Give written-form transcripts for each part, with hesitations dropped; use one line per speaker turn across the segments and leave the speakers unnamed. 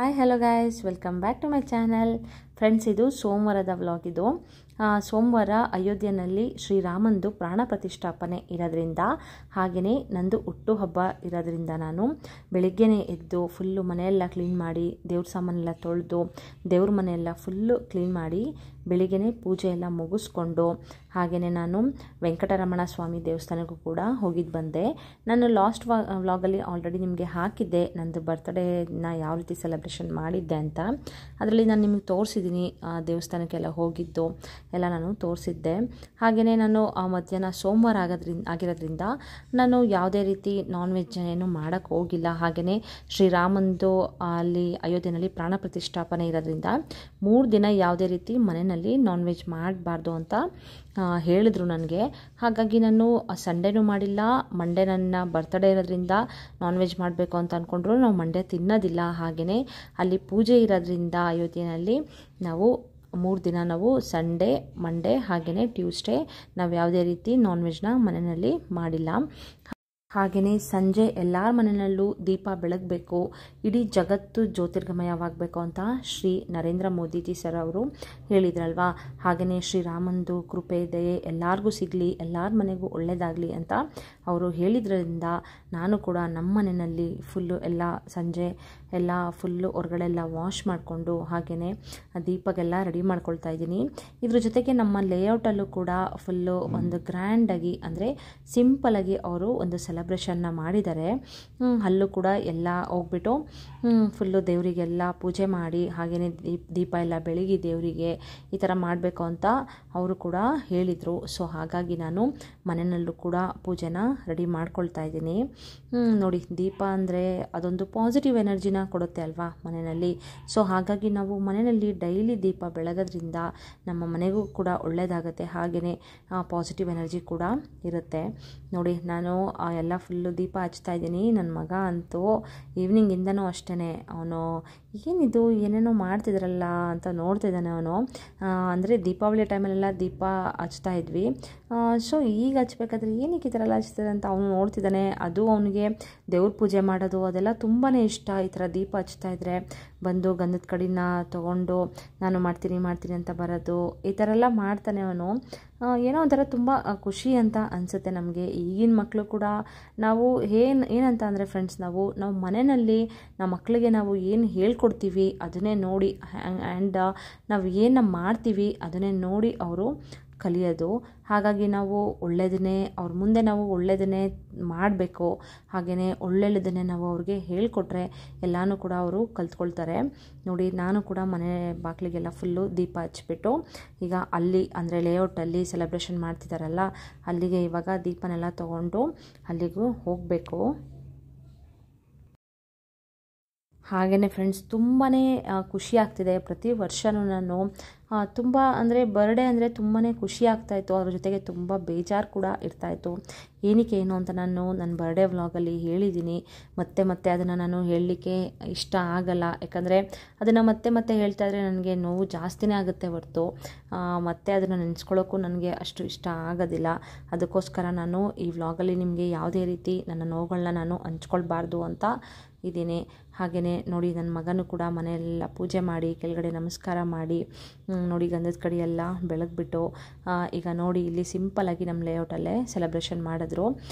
Hi hello guys, welcome back to my channel. Friends, ಇದು ಸೋಮವಾರದ vlog. ಇದು ಸೋಮವಾರ ಅಯೋಧ್ಯೆಯಲ್ಲಿ ಶ್ರೀರಾಮಂದು ಪ್ರಾಣ ಪ್ರತಿಷ್ಠಾಪನೆ ಇರೋದ್ರಿಂದ, ಹಾಗೆಯೇ ನಂದು ಹುಟ್ಟುಹಬ್ಬ ಇರೋದ್ರಿಂದ ನಾನು ಬೆಳಿಗ್ಗೆನೇ ಎದ್ದು ಫುಲ್ಲು ಮನೆಯೆಲ್ಲ ಕ್ಲೀನ್ ಮಾಡಿ, ದೇವ್ರ ಸಾಮಾನೆಲ್ಲ ತೊಳೆದು, ದೇವ್ರ ಮನೆಯೆಲ್ಲ ಫುಲ್ಲು ಕ್ಲೀನ್ ಮಾಡಿ ಬೆಳಿಗ್ಗೆನೇ ಪೂಜೆ ಎಲ್ಲ ಮುಗಿಸ್ಕೊಂಡು, ಹಾಗೆಯೇ ನಾನು ವೆಂಕಟರಮಣ ಸ್ವಾಮಿ ದೇವಸ್ಥಾನಕ್ಕೂ ಕೂಡ ಹೋಗಿದ್ದು ಬಂದೆ. ನಾನು ಲಾಸ್ಟ್ ವ್ಲಾಗಲ್ಲಿ ಆಲ್ರೆಡಿ ನಿಮಗೆ ಹಾಕಿದ್ದೆ ನಂದು ಬರ್ತ್ಡೇನ ಯಾವ ರೀತಿ ಸೆಲೆಬ್ರೇಷನ್ ಮಾಡಿದ್ದೆ ಅಂತ. ಅದರಲ್ಲಿ ನಾನು ನಿಮಗೆ ತೋರಿಸಿದ್ದೀನಿ, ದೇವಸ್ಥಾನಕ್ಕೆಲ್ಲ ಹೋಗಿದ್ದು ಎಲ್ಲ ನಾನು ತೋರಿಸಿದ್ದೆ. ಹಾಗೆಯೇ ನಾನು ಮಧ್ಯಾಹ್ನ ಸೋಮವಾರ ಆಗಿರೋದ್ರಿಂದ ನಾನು ಯಾವುದೇ ರೀತಿ ನಾನ್ ವೆಜ್ ಏನು ಮಾಡೋಕ್ಕೆ ಹೋಗಿಲ್ಲ. ಹಾಗೆಯೇ ಶ್ರೀರಾಮಂದು ಅಲ್ಲಿ ಅಯೋಧ್ಯೆಯಲ್ಲಿ ಪ್ರಾಣ ಪ್ರತಿಷ್ಠಾಪನೆ ಇರೋದ್ರಿಂದ 3 ದಿನ ಯಾವುದೇ ರೀತಿ ಮನೆಯಲ್ಲಿ ನಾನ್ ವೆಜ್ ಮಾಡಬಾರ್ದು ಅಂತ ಹೇಳಿದ್ರು ನನಗೆ. ಹಾಗಾಗಿ ನಾನು ಸಂಡೇನೂ ಮಾಡಿಲ್ಲ. ಮಂಡೇ ನನ್ನ ಬರ್ತ್ಡೇ ಇರೋದ್ರಿಂದ ನಾನ್ ವೆಜ್ ಮಾಡಬೇಕು ಅಂತ ಅಂದ್ಕೊಂಡ್ರು. ನಾವು ಮಂಡೇ ತಿನ್ನೋದಿಲ್ಲ. ಹಾಗೆಯೇ ಅಲ್ಲಿ ಪೂಜೆ ಇರೋದ್ರಿಂದ ಅಯೋಧ್ಯೆಯಲ್ಲಿ ನಾವು 3 ದಿನ ನಾವು ಸಂಡೇ, ಮಂಡೇ ಹಾಗೆಯೇ ಟ್ಯೂಸ್ಡೇ ನಾವು ಯಾವುದೇ ರೀತಿ ನಾನ್ ವೆಜ್ನ ಮನೆಯಲ್ಲಿ ಮಾಡಿಲ್ಲ. ಹಾಗೆಯೇ ಸಂಜೆ ಎಲ್ಲರ ಮನೆಯಲ್ಲೂ ದೀಪ ಬೆಳಗಬೇಕು, ಇಡೀ ಜಗತ್ತು ಜ್ಯೋತಿರ್ಗಮಯವಾಗಬೇಕು ಅಂತ ಶ್ರೀ ನರೇಂದ್ರ ಮೋದಿಜಿ ಸರ್ ಅವರು ಹೇಳಿದ್ರಲ್ವಾ. ಹಾಗೆಯೇ ಶ್ರೀರಾಮಂದು ಕೃಪೆ ದಯೆ ಎಲ್ಲರಿಗೂ ಸಿಗಲಿ, ಎಲ್ಲರ ಮನೆಗೂ ಒಳ್ಳೆಯದಾಗಲಿ ಅಂತ ಅವರು ಹೇಳಿದ್ರಿಂದ ನಾನು ಕೂಡ ನಮ್ಮ ಮನೆಯಲ್ಲಿ ಫುಲ್ಲು ಎಲ್ಲ ಸಂಜೆ ಎಲ್ಲ ಫುಲ್ಲು ಹೊರಗಡೆ ಎಲ್ಲ ವಾಶ್ ಮಾಡಿಕೊಂಡು, ಹಾಗೆಯೇ ದೀಪಗೆಲ್ಲ ರೆಡಿ ಮಾಡ್ಕೊಳ್ತಾ ಇದ್ದೀನಿ. ಇದ್ರ ಜೊತೆಗೆ ನಮ್ಮ ಲೇಔಟಲ್ಲೂ ಕೂಡ ಫುಲ್ಲು ಒಂದು ಗ್ರ್ಯಾಂಡಾಗಿ, ಅಂದರೆ ಸಿಂಪಲಾಗಿ ಅವರು ಒಂದು ಸೆಲೆಬ್ರೇಷನ್ನ ಮಾಡಿದ್ದಾರೆ. ಅಲ್ಲೂ ಕೂಡ ಎಲ್ಲ ಹೋಗ್ಬಿಟ್ಟು ಫುಲ್ಲು ದೇವರಿಗೆಲ್ಲ ಪೂಜೆ ಮಾಡಿ, ಹಾಗೆಯೇ ದೀಪ ಎಲ್ಲ ಬೆಳಗಿ ದೇವರಿಗೆ ಈ ಥರ ಮಾಡಬೇಕು ಅಂತ ಅವರು ಕೂಡ ಹೇಳಿದರು. ಸೊ ಹಾಗಾಗಿ ನಾನು ಮನೆಯಲ್ಲೂ ಕೂಡ ಪೂಜೆನ ರೆಡಿ ಮಾಡ್ಕೊಳ್ತಾ ಇದ್ದೀನಿ. ನೋಡಿ, ದೀಪ ಅಂದರೆ ಅದೊಂದು ಪಾಸಿಟಿವ್ ಎನರ್ಜಿನ ಕೊಡುತ್ತೆ ಅಲ್ವಾ ಮನೆಯಲ್ಲಿ. ಸೊ ಹಾಗಾಗಿ ನಾವು ಮನೆಯಲ್ಲಿ ಡೈಲಿ ದೀಪ ಬೆಳಗೋದ್ರಿಂದ ನಮ್ಮ ಮನೆಗೂ ಕೂಡ ಒಳ್ಳೆಯದಾಗುತ್ತೆ, ಹಾಗೆಯೇ ಪಾಸಿಟಿವ್ ಎನರ್ಜಿ ಕೂಡ ಇರುತ್ತೆ. ನೋಡಿ, ನಾನು ಎಲ್ಲ ಫುಲ್ಲು ದೀಪ ಹಚ್ತಾ ಇದ್ದೀನಿ. ನನ್ನ ಮಗ ಅಂತೂ ಈವ್ನಿಂಗಿಂದನೂ ಅಷ್ಟೇ ಅವನು ಏನಿದು ಏನೇನೋ ಮಾಡ್ತಿದ್ರಲ್ಲ ಅಂತ ನೋಡ್ತಿದ್ದಾನೆ ಅವನು. ಅಂದರೆ ದೀಪಾವಳಿ ಟೈಮಲ್ಲೆಲ್ಲ ದೀಪ ಹಚ್ತಾ ಇದ್ವಿ. ಸೊ ಈಗ ಹಚ್ಬೇಕಾದ್ರೆ ಏನಕ್ಕೆ ಈ ಥರ ಎಲ್ಲ ಹಚ್ತಿದೆ ಅಂತ ಅವನು ನೋಡ್ತಿದ್ದಾನೆ. ಅದು ಅವನಿಗೆ ದೇವ್ರ ಪೂಜೆ ಮಾಡೋದು ಅದೆಲ್ಲ ತುಂಬಾ ಇಷ್ಟ. ಈ ಥರ ದೀಪ ಹಚ್ತಾ ಇದ್ದರೆ ಬಂದು ಗಂಧದ ಕಡಿನ ತೊಗೊಂಡು ನಾನು ಮಾಡ್ತೀನಿ ಅಂತ ಬರೋದು, ಈ ಥರ ಎಲ್ಲ ಮಾಡ್ತಾನೆ ಅವನು. ಏನೋ ಒಂಥರ ತುಂಬ ಖುಷಿ ಅಂತ ಅನಿಸುತ್ತೆ ನಮಗೆ. ಈಗಿನ ಮಕ್ಕಳು ಕೂಡ ನಾವು ಏನಂತ ಅಂದರೆ ಫ್ರೆಂಡ್ಸ್, ನಾವು ಮನೆಯಲ್ಲಿ ನಮ್ಮ ಮಕ್ಕಳಿಗೆ ನಾವು ಏನು ಹೇಳ್ಕೊಡ್ತೀವಿ ಅದನ್ನೇ ನೋಡಿ, ಆ್ಯಂಡ್ ನಾವು ಏನು ಮಾಡ್ತೀವಿ ಅದನ್ನೇ ನೋಡಿ ಅವರು ಕಲಿಯೋದು. ಹಾಗಾಗಿ ನಾವು ಒಳ್ಳೆಯದನ್ನೇ ಅವ್ರ ಮುಂದೆ ನಾವು ಒಳ್ಳೆಯದನ್ನೇ ಮಾಡಬೇಕು. ಹಾಗೆಯೇ ಒಳ್ಳೊಳ್ಳೆಯದನ್ನೇ ನಾವು ಅವ್ರಿಗೆ ಹೇಳಿಕೊಟ್ರೆ ಎಲ್ಲನೂ ಕೂಡ ಅವರು ಕಲ್ತ್ಕೊಳ್ತಾರೆ. ನೋಡಿ, ನಾನು ಕೂಡ ಮನೆ ಬಾಗಿಲಿಗೆಲ್ಲ ಫುಲ್ಲು ದೀಪ ಹಚ್ಬಿಟ್ಟು ಈಗ ಅಲ್ಲಿ ಅಂದರೆ ಲೇಔಟಲ್ಲಿ ಸೆಲೆಬ್ರೇಷನ್ ಮಾಡ್ತಿದ್ದಾರಲ್ಲ ಅಲ್ಲಿಗೆ ಇವಾಗ ದೀಪನೆಲ್ಲ ತೊಗೊಂಡು ಅಲ್ಲಿಗೂ ಹೋಗಬೇಕು. ಹಾಗೆಯೇ ಫ್ರೆಂಡ್ಸ್, ತುಂಬಾ ಖುಷಿ ಆಗ್ತಿದೆ. ಪ್ರತಿ ವರ್ಷವೂ ನಾನು ತುಂಬ ಅಂದರೆ ಬರ್ಡೇ ಅಂದರೆ ತುಂಬಾ ಖುಷಿ ಆಗ್ತಾಯಿತ್ತು. ಅದ್ರ ಜೊತೆಗೆ ತುಂಬ ಬೇಜಾರು ಕೂಡ ಇರ್ತಾಯಿತ್ತು. ಏನಕ್ಕೆ ಏನು ಅಂತ ನಾನು ನನ್ನ ಬರ್ಡೇ ವ್ಲಾಗಲ್ಲಿ ಹೇಳಿದ್ದೀನಿ. ಮತ್ತೆ ಅದನ್ನು ನಾನು ಹೇಳಲಿಕ್ಕೆ ಇಷ್ಟ ಆಗಲ್ಲ, ಯಾಕಂದರೆ ಅದನ್ನು ಮತ್ತೆ ಹೇಳ್ತಾ ಇದ್ದರೆ ನನಗೆ ನೋವು ಜಾಸ್ತಿನೇ ಆಗುತ್ತೆ ಹೊರತು ಮತ್ತೆ ಅದನ್ನು ನೆನೆಸ್ಕೊಳ್ಳೋಕ್ಕೂ ನನಗೆ ಅಷ್ಟು ಇಷ್ಟ ಆಗೋದಿಲ್ಲ. ಅದಕ್ಕೋಸ್ಕರ ನಾನು ಈ ವ್ಲಾಗಲ್ಲಿ ನಿಮಗೆ ಯಾವುದೇ ರೀತಿ ನನ್ನ ನೋವುಗಳನ್ನ ನಾನು ಹಂಚ್ಕೊಳ್ಬಾರ್ದು ಅಂತ ಇದ್ದೀನಿ. ಹಾಗೆಯೇ ನೋಡಿ, ನನ್ನ ಮಗನೂ ಕೂಡ ಮನೆಯೆಲ್ಲ ಪೂಜೆ ಮಾಡಿ ಕೆಳಗಡೆ ನಮಸ್ಕಾರ ಮಾಡಿ, ನೋಡಿ ಗಂಧದ ಕಡಿ ಎಲ್ಲ ಬೆಳಗ್ಬಿಟ್ಟು ಈಗ ನೋಡಿ ಇಲ್ಲಿ ಸಿಂಪಲಾಗಿ ನಮ್ಮ ಲೇಔಟಲ್ಲೇ ಸೆಲೆಬ್ರೇಷನ್ ಮಾಡಿದ್ರು.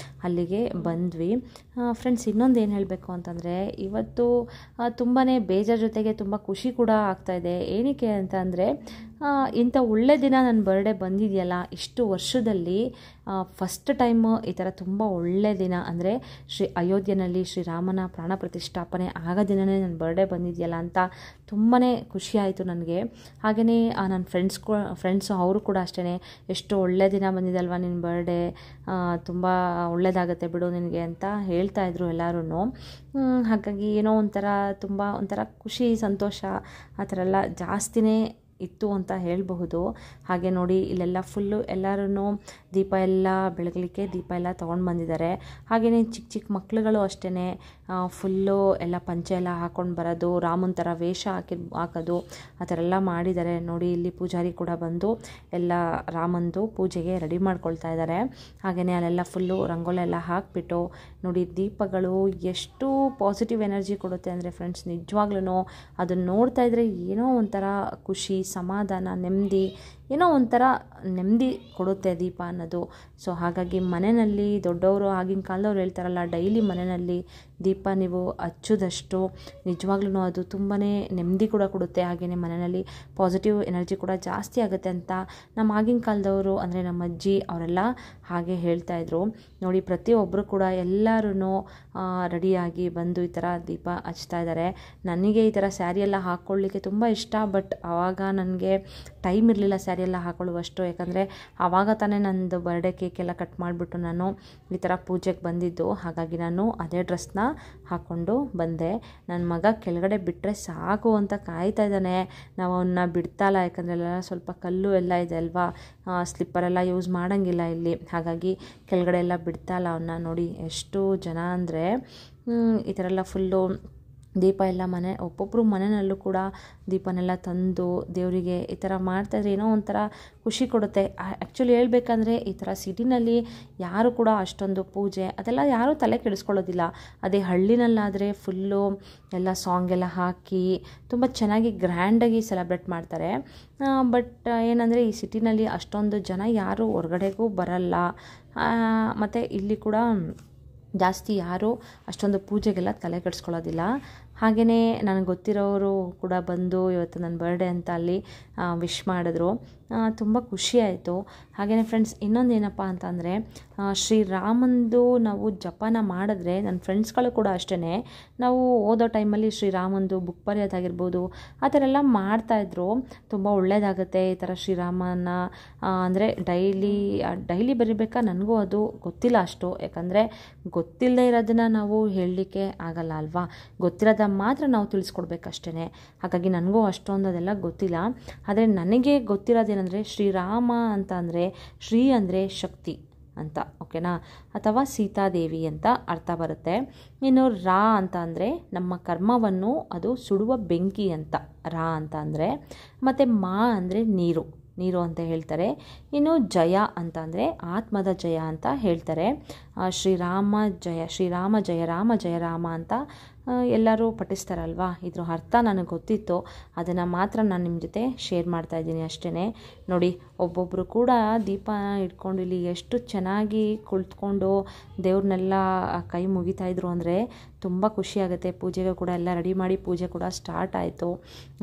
ಅಲ್ಲಿಗೆ ಬಂದ್ವಿ. ಫ್ರೆಂಡ್ಸ್, ಇನ್ನೊಂದು ಏನು ಹೇಳಬೇಕು ಅಂತಂದರೆ, ಇವತ್ತು ತುಂಬಾ ಬೇಜಾರ ಜೊತೆಗೆ ತುಂಬ ಖುಷಿ ಕೂಡ ಆಗ್ತಾಯಿದೆ. ಏನಕ್ಕೆ ಅಂತ ಅಂದರೆ, ಇಂಥ ಒಳ್ಳೆ ದಿನ ನನ್ನ ಬರ್ಡೇ ಬಂದಿದೆಯಲ್ಲ ಇಷ್ಟು ವರ್ಷದಲ್ಲಿ ಫಸ್ಟ್ ಟೈಮು ಈ ಥರ ತುಂಬ ಒಳ್ಳೆ ದಿನ, ಅಂದರೆ ಅಯೋಧ್ಯೆಯಲ್ಲಿ ಶ್ರೀರಾಮನ ಪ್ರಾಣ ಪ್ರತಿಷ್ಠಾಪನೆ ಆಗ ದಿನವೇ ನನ್ನ ಬರ್ಡೇ ಬಂದಿದೆಯಲ್ಲ ಅಂತ ತುಂಬಾ ಖುಷಿ ಆಯಿತು ನನಗೆ. ಹಾಗೆಯೇ ನನ್ನ ಫ್ರೆಂಡ್ಸು ಅವರು ಕೂಡ ಅಷ್ಟೇ, ಎಷ್ಟು ಒಳ್ಳೆ ದಿನ ಬಂದಿದೆಯಲ್ವ ನಿನ್ನ ಬರ್ಡೇ, ತುಂಬ ಒಳ್ಳೆಯದಾಗತ್ತೆ ಬಿಡು ನಿನಗೆ ಅಂತ ಹೇಳ್ತಾಯಿದ್ರು ಎಲ್ಲರೂ. ಹಾಗಾಗಿ ಏನೋ ಒಂಥರ ಖುಷಿ ಸಂತೋಷ ಆ ಥರ ಎಲ್ಲ ಜಾಸ್ತಿನೇ ಇತ್ತು ಅಂತ ಹೇಳಬಹುದು. ಹಾಗೆ ನೋಡಿ, ಇಲ್ಲೆಲ್ಲ ಫುಲ್ಲು ಎಲ್ಲರೂ ದೀಪ ಎಲ್ಲ ಬೆಳಗಲಿಕ್ಕೆ ದೀಪ ಎಲ್ಲ ತೊಗೊಂಡು ಬಂದಿದ್ದಾರೆ. ಹಾಗೆಯೇ ಚಿಕ್ಕ ಮಕ್ಕಳುಗಳು ಅಷ್ಟೇ ಫುಲ್ಲು ಎಲ್ಲ ಪಂಚೆ ಎಲ್ಲ ಹಾಕ್ಕೊಂಡು ಬರೋದು, ರಾಮನ ಥರ ವೇಷ ಹಾಕೋದು ಆ ಥರ ಎಲ್ಲ ಮಾಡಿದ್ದಾರೆ ನೋಡಿ. ಇಲ್ಲಿ ಪೂಜಾರಿ ಕೂಡ ಬಂದು ಎಲ್ಲ ರಾಮಂದು ಪೂಜೆಗೆ ರೆಡಿ ಮಾಡ್ಕೊಳ್ತಾ ಇದ್ದಾರೆ. ಹಾಗೆಯೇ ಅಲ್ಲೆಲ್ಲ ಫುಲ್ಲು ರಂಗೋಲಿ ಎಲ್ಲ ಹಾಕಿಬಿಟ್ಟು ನೋಡಿ, ದೀಪಗಳು ಎಷ್ಟು ಪಾಸಿಟಿವ್ ಎನರ್ಜಿ ಕೊಡುತ್ತೆ ಅಂದರೆ ಫ್ರೆಂಡ್ಸ್, ನಿಜವಾಗ್ಲೂ ಅದನ್ನು ನೋಡ್ತಾ ಇದ್ದರೆ ಏನೋ ಒಂಥರ ಖುಷಿ, ಸಮಾಧಾನ, ನೆಮ್ಮದಿ, ಏನೋ ಒಂಥರ ನೆಮ್ಮದಿ ಕೊಡುತ್ತೆ ದೀಪ ಅನ್ನೋದು. ಸೊ ಹಾಗಾಗಿ ಮನೆಯಲ್ಲಿ ದೊಡ್ಡವರು ಆಗಿನ ಕಾಲದವ್ರು ಹೇಳ್ತಾರಲ್ಲ, ಡೈಲಿ ಮನೆಯಲ್ಲಿ ದೀಪ ನೀವು ಹಚ್ಚೋದಷ್ಟು ನಿಜವಾಗ್ಲೂ ಅದು ತುಂಬಾ ನೆಮ್ಮದಿ ಕೂಡ ಕೊಡುತ್ತೆ. ಹಾಗೆಯೇ ಮನೆಯಲ್ಲಿ ಪಾಸಿಟಿವ್ ಎನರ್ಜಿ ಕೂಡ ಜಾಸ್ತಿ ಆಗುತ್ತೆ ಅಂತ ನಮ್ಮ ಆಗಿನ ಕಾಲದವರು ಅಂದರೆ ನಮ್ಮ ಅಜ್ಜಿ ಅವರೆಲ್ಲ ಹಾಗೆ ಹೇಳ್ತಾಯಿದ್ರು ನೋಡಿ. ಪ್ರತಿಯೊಬ್ಬರು ಕೂಡ ಎಲ್ಲರೂ ರೆಡಿಯಾಗಿ ಬಂದು ಈ ಥರ ದೀಪ ಹಚ್ತಾ ಇದ್ದಾರೆ. ನನಗೆ ಈ ಥರ ಸ್ಯಾರಿ ಎಲ್ಲ ಹಾಕ್ಕೊಳ್ಳಿಕ್ಕೆ ತುಂಬ ಇಷ್ಟ, ಬಟ್ ಆವಾಗ ನನಗೆ ಟೈಮ್ ಇರಲಿಲ್ಲ ಸ್ಯಾರಿ ಎಲ್ಲ ಹಾಕೊಳ್ಳುವಷ್ಟು. ಯಾಕಂದರೆ ಆವಾಗ ತಾನೇ ನಂದು ಬರ್ಡೇ ಕೇಕ್ ಎಲ್ಲ ಕಟ್ ಮಾಡಿಬಿಟ್ಟು ನಾನು ಈ ಥರ ಪೂಜೆಗೆ ಬಂದಿದ್ದು. ಹಾಗಾಗಿ ನಾನು ಅದೇ ಡ್ರೆಸ್ನ ಹಾಕ್ಕೊಂಡು ಬಂದೆ. ನನ್ನ ಮಗ ಕೆಳಗಡೆ ಬಿಟ್ಟರೆ ಸಾಕು ಅಂತ ಕಾಯ್ತಾ ಇದ್ದಾನೆ. ನಾವು ಅವನ್ನ ಬಿಡ್ತಾಯಿಲ್ಲ, ಯಾಕಂದರೆ ಎಲ್ಲ ಸ್ವಲ್ಪ ಕಲ್ಲು ಎಲ್ಲ ಇದೆ ಅಲ್ವಾ, ಸ್ಲಿಪ್ಪರೆಲ್ಲ ಯೂಸ್ ಮಾಡೋಂಗಿಲ್ಲ ಇಲ್ಲಿ. ಹಾಗಾಗಿ ಕೆಳಗಡೆ ಎಲ್ಲ ಬಿಡ್ತಾಯಿಲ್ಲ ಅವನ್ನ. ನೋಡಿ ಎಷ್ಟು ಜನ ಅಂದರೆ ಈ ಥರ ಎಲ್ಲ ಫುಲ್ಲು ದೀಪ ಎಲ್ಲ ಒಬ್ಬೊಬ್ಬರು ಮನೆಯಲ್ಲೂ ಕೂಡ ದೀಪನೆಲ್ಲ ತಂದು ದೇವರಿಗೆ ಈ ಥರ ಮಾಡ್ತಾಯಿದ್ರೆ ಏನೋ ಒಂಥರ ಖುಷಿ ಕೊಡುತ್ತೆ. ಆ್ಯಕ್ಚುಲಿ ಹೇಳ್ಬೇಕಂದ್ರೆ ಈ ಥರ ಸಿಟಿನಲ್ಲಿ ಯಾರು ಕೂಡ ಅಷ್ಟೊಂದು ಪೂಜೆ ಅದೆಲ್ಲ ಯಾರೂ ತಲೆ ಕೆಡಿಸ್ಕೊಳ್ಳೋದಿಲ್ಲ. ಅದೇ ಹಳ್ಳಿನಲ್ಲಾದರೆ ಫುಲ್ಲು ಎಲ್ಲ ಸಾಂಗ್ ಎಲ್ಲ ಹಾಕಿ ತುಂಬ ಚೆನ್ನಾಗಿ ಗ್ರ್ಯಾಂಡಾಗಿ ಸೆಲೆಬ್ರೇಟ್ ಮಾಡ್ತಾರೆ. ಬಟ್ ಏನಂದರೆ ಈ ಸಿಟಿನಲ್ಲಿ ಅಷ್ಟೊಂದು ಜನ ಯಾರೂ ಹೊರಗಡೆಗೂ ಬರಲ್ಲ. ಮತ್ತು ಇಲ್ಲಿ ಕೂಡ ಜಾಸ್ತಿ ಯಾರೂ ಅಷ್ಟೊಂದು ಪೂಜೆಗೆಲ್ಲ ತಲೆ ಕೆಡಿಸ್ಕೊಳ್ಳೋದಿಲ್ಲ. ಹಾಗೆಯೇ ನನಗೆ ಗೊತ್ತಿರೋರು ಕೂಡ ಬಂದು ಇವತ್ತು ನನ್ನ ಬರ್ಡೇ ಅಂತ ಅಲ್ಲಿ ವಿಶ್ ಮಾಡಿದ್ರು. ತುಂಬ ಖುಷಿಯಾಯಿತು. ಹಾಗೆಯೇ ಫ್ರೆಂಡ್ಸ್, ಇನ್ನೊಂದು ಏನಪ್ಪ ಅಂತಂದರೆ, ಶ್ರೀರಾಮಂದು ನಾವು ಜಪನ ಮಾಡಿದ್ರೆ, ನನ್ನ ಫ್ರೆಂಡ್ಸ್ಗಳು ಕೂಡ ಅಷ್ಟೇ, ನಾವು ಓದೋ ಟೈಮಲ್ಲಿ ಶ್ರೀರಾಮಂದು ಬುಕ್ ಬರೆಯೋದಾಗಿರ್ಬೋದು ಆ ಥರ ಎಲ್ಲ ಮಾಡ್ತಾಯಿದ್ರು. ತುಂಬ ಒಳ್ಳೆಯದಾಗುತ್ತೆ ಈ ಥರ ಶ್ರೀರಾಮನ ಅಂದರೆ ಡೈಲಿ ಬರಿಬೇಕಾ ನನಗೂ ಅದು ಗೊತ್ತಿಲ್ಲ ಅಷ್ಟು. ಯಾಕಂದರೆ ಗೊತ್ತಿಲ್ಲದೆ ಇರೋದನ್ನು ನಾವು ಹೇಳಲಿಕ್ಕೆ ಆಗಲ್ಲ ಅಲ್ವಾ, ಗೊತ್ತಿರೋದ ಮಾತ್ರ ನಾವು ತಿಳಿಸ್ಕೊಡ್ಬೇಕಷ್ಟೇ. ಹಾಗಾಗಿ ನನಗೂ ಅಷ್ಟೊಂದು ಅದೆಲ್ಲ ಗೊತ್ತಿಲ್ಲ. ಆದರೆ ನನಗೆ ಗೊತ್ತಿರೋದೇನೆಂದರೆ, ಶ್ರೀರಾಮ ಅಂತ ಅಂದರೆ ಶ್ರೀ ಅಂದರೆ ಶಕ್ತಿ ಅಂತ, ಓಕೆನಾ, ಅಥವಾ ಸೀತಾದೇವಿ ಅಂತ ಅರ್ಥ ಬರುತ್ತೆ. ಇನ್ನು ರಾ ಅಂತ ಅಂದರೆ ನಮ್ಮ ಕರ್ಮವನ್ನು ಅದು ಸುಡುವ ಬೆಂಕಿ ಅಂತ ರಾ ಅಂತ ಅಂದರೆ. ಮತ್ತು ಮಾ ಅಂದರೆ ನೀರು ಅಂತ ಹೇಳ್ತಾರೆ. ಇನ್ನು ಜಯ ಅಂತ ಅಂದರೆ ಆತ್ಮದ ಜಯ ಅಂತ ಹೇಳ್ತಾರೆ. ಶ್ರೀರಾಮ ಜಯ ರಾಮ ಅಂತ ಎಲ್ಲರೂ ಪಠಿಸ್ತಾರಲ್ವಾ. ಇದ್ರ ಅರ್ಥ ನನಗೆ ಗೊತ್ತಿತ್ತು, ಅದನ್ನು ಮಾತ್ರ ನಾನು ನಿಮ್ಮ ಜೊತೆ ಶೇರ್ ಮಾಡ್ತಾಯಿದ್ದೀನಿ ಅಷ್ಟೇ. ನೋಡಿ, ಒಬ್ಬೊಬ್ಬರು ಕೂಡ ದೀಪ ಇಟ್ಕೊಂಡು ಇಲ್ಲಿ ಎಷ್ಟು ಚೆನ್ನಾಗಿ ಕುಳಿತುಕೊಂಡು ದೇವ್ರನ್ನೆಲ್ಲ ಕೈ ಮುಗಿತಾಯಿದ್ರು ಅಂದರೆ ತುಂಬ ಖುಷಿಯಾಗುತ್ತೆ. ಪೂಜೆಗೆ ಕೂಡ ಎಲ್ಲ ರೆಡಿ ಮಾಡಿ ಪೂಜೆ ಕೂಡ ಸ್ಟಾರ್ಟ್ ಆಯಿತು.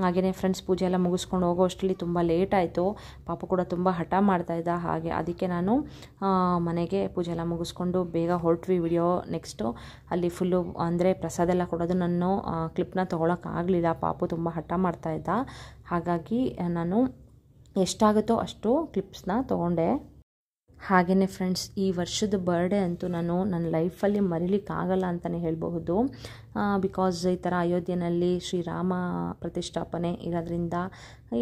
ಹಾಗೆಯೇ ಫ್ರೆಂಡ್ಸ್, ಪೂಜೆ ಎಲ್ಲ ಮುಗಿಸ್ಕೊಂಡು ಹೋಗೋ ಅಷ್ಟರಲ್ಲಿ ತುಂಬ ಲೇಟ್ ಆಯಿತು. ಪಾಪ ಕೂಡ ತುಂಬ ಹಠ ಮಾಡ್ತಾಯಿದ್ದ. ಹಾಗೆ ಅದಕ್ಕೆ ನಾನು ಮನೆಗೆ ಪೂಜೆ ಎಲ್ಲ ಮುಗಿಸ್ಕೊಂಡು ಬೇಗ ಹೊರಟ್ವಿ. ವಿಡಿಯೋ ನೆಕ್ಸ್ಟು ಅಲ್ಲಿ ಫುಲ್ಲು ಅಂದರೆ ಪ್ರಸಾದ ಎಲ್ಲ ಕೊಡೋದು ನಾನು ಕ್ಲಿಪ್ನ ತೊಗೊಳಕ್ಕಾಗಲಿಲ್ಲ. ಪಾಪು ತುಂಬ ಹಠ ಮಾಡ್ತಾಯಿದ್ದ. ಹಾಗಾಗಿ ನಾನು ಎಷ್ಟಾಗುತ್ತೋ ಅಷ್ಟು ಕ್ಲಿಪ್ಸ್ನ ತೊಗೊಂಡೆ. ಹಾಗೆಯೇ ಫ್ರೆಂಡ್ಸ್, ಈ ವರ್ಷದ ಬರ್ಡೇ ಅಂತೂ ನಾನು ನನ್ನ ಲೈಫಲ್ಲಿ ಮರಿಲಿಕ್ಕಾಗಲ್ಲ ಅಂತಲೇ ಹೇಳಬಹುದು. ಬಿಕಾಸ್ ಈ ಥರ ಅಯೋಧ್ಯೆಯಲ್ಲಿ ಶ್ರೀರಾಮ ಪ್ರತಿಷ್ಠಾಪನೆ ಇರೋದ್ರಿಂದ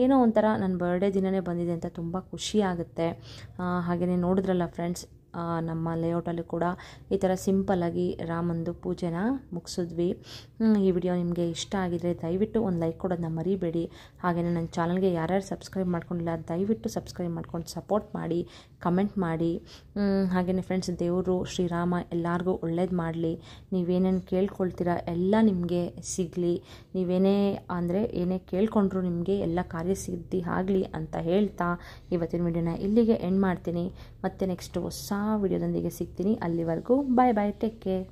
ಏನೋ ಒಂಥರ ನನ್ನ ಬರ್ಡೇ ದಿನವೇ ಬಂದಿದೆ ಅಂತ ತುಂಬ ಖುಷಿ ಆಗುತ್ತೆ. ಹಾಗೆಯೇ ನೋಡಿದ್ರಲ್ಲ ಫ್ರೆಂಡ್ಸ್, ನಮ್ಮ ಲೇಔಟಲ್ಲೂ ಕೂಡ ಈ ಥರ ಸಿಂಪಲ್ಲಾಗಿ ರಾಮಂದು ಪೂಜೆನ ಮುಗಿಸಿದ್ವಿ. ಈ ವಿಡಿಯೋ ನಿಮಗೆ ಇಷ್ಟ ಆಗಿದರೆ ದಯವಿಟ್ಟು ಒಂದು ಲೈಕ್ ಕೊಡೋದನ್ನ ಮರಿಬೇಡಿ. ಹಾಗೆಯೇ ನನ್ನ ಚಾನಲ್ಗೆ ಯಾರ್ಯಾರು ಸಬ್ಸ್ಕ್ರೈಬ್ ಮಾಡ್ಕೊಂಡಿಲ್ಲ ದಯವಿಟ್ಟು ಸಬ್ಸ್ಕ್ರೈಬ್ ಮಾಡ್ಕೊಂಡು ಸಪೋರ್ಟ್ ಮಾಡಿ, ಕಮೆಂಟ್ ಮಾಡಿ. ಹಾಗೆಯೇ ಫ್ರೆಂಡ್ಸ್, ದೇವರು ಶ್ರೀರಾಮ ಎಲ್ಲರಿಗೂ ಒಳ್ಳೇದು ಮಾಡಲಿ. ನೀವೇನೇನು ಕೇಳ್ಕೊಳ್ತೀರಾ ಎಲ್ಲ ನಿಮಗೆ ಸಿಗಲಿ. ನೀವೇನೇ ಅಂದರೆ ಏನೇ ಕೇಳ್ಕೊಂಡ್ರು ನಿಮಗೆ ಎಲ್ಲ ಕಾರ್ಯಸಿದ್ಧಿ ಆಗಲಿ ಅಂತ ಹೇಳ್ತಾ ಇವತ್ತಿನ ವಿಡಿಯೋನ ಇಲ್ಲಿಗೆ ಎಂಡ್ ಮಾಡ್ತೀನಿ. ಮತ್ತೆ ನೆಕ್ಸ್ಟ್ ಹೊಸ ವಿಡಿಯೋದೊಂದಿಗೆ ಸಿಗ್ತೀನಿ. ಅಲ್ಲಿವರೆಗೂ ಬಾಯ್, ಟೇಕ್ ಕೇರ್.